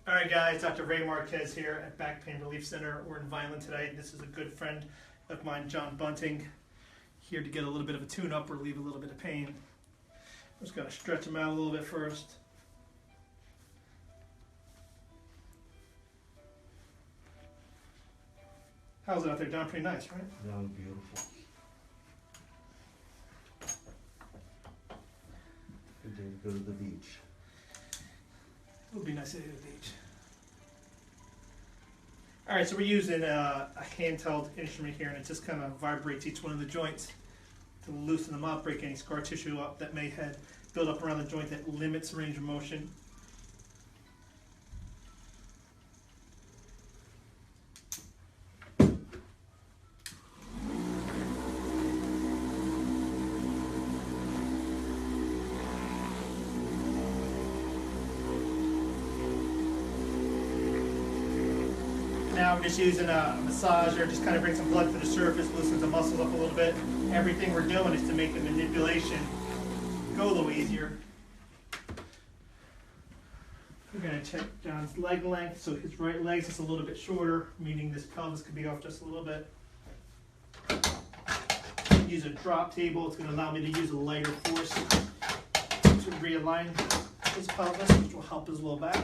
Alright guys, Dr. Ray Marque here at Back Pain Relief Center. We're in Vineland today. This is a good friend of mine, John Bunting, here to get a little bit of a tune-up, relieve a little bit of pain. I'm just going to stretch him out a little bit first. How's it out there, John? Pretty nice, right? That was beautiful. Good day to go to the beach. It would be nice to hit the beach. Alright, so we're using a handheld instrument here, and it just kind of vibrates each one of the joints to loosen them up, break any scar tissue up that may have built up around the joint that limits range of motion. Now we're just using a massager, just kind of bring some blood to the surface, loosens the muscles up a little bit. Everything we're doing is to make the manipulation go a little easier. We're going to check John's leg length. So his right leg's just a little bit shorter, meaning this pelvis could be off just a little bit. Use a drop table. It's going to allow me to use a lighter force to realign his pelvis, which will help his low back.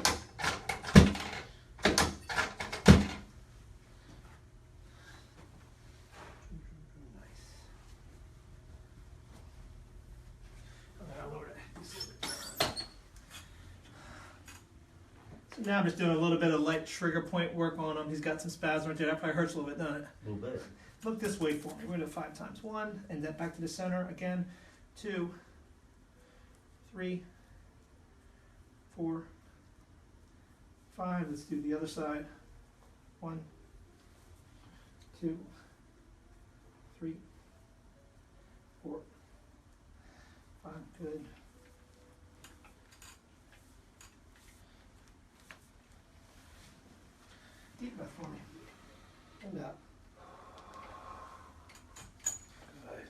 So now I'm just doing a little bit of light trigger point work on him. He's got some spasm right there. That probably hurts a little bit, doesn't it? A little bit. Look this way for me. We're going to do 5 times. 1, and then back to the center again. 2, 3, 4, 5. Let's do the other side. 1, 2, 3, 4, 5. Good. Deep breath for me. And out. Good.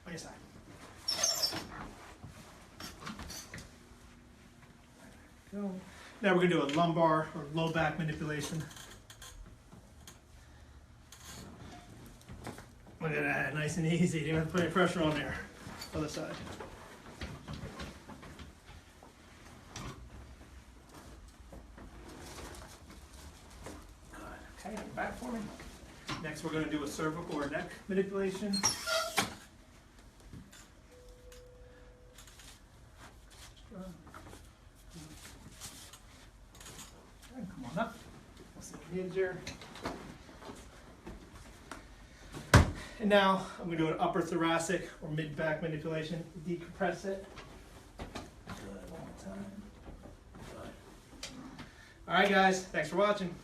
On your side. There we go. Now we're going to do a lumbar or low back manipulation. Look at that, nice and easy. You don't have to put any pressure on there. Other side. Okay, back for me. Next we're going to do a cervical or neck manipulation. Okay, come on up. Let's see the here. And now I'm going to do an upper thoracic or mid-back manipulation. Decompress it. Good, one more time. Good. All right, guys. Thanks for watching.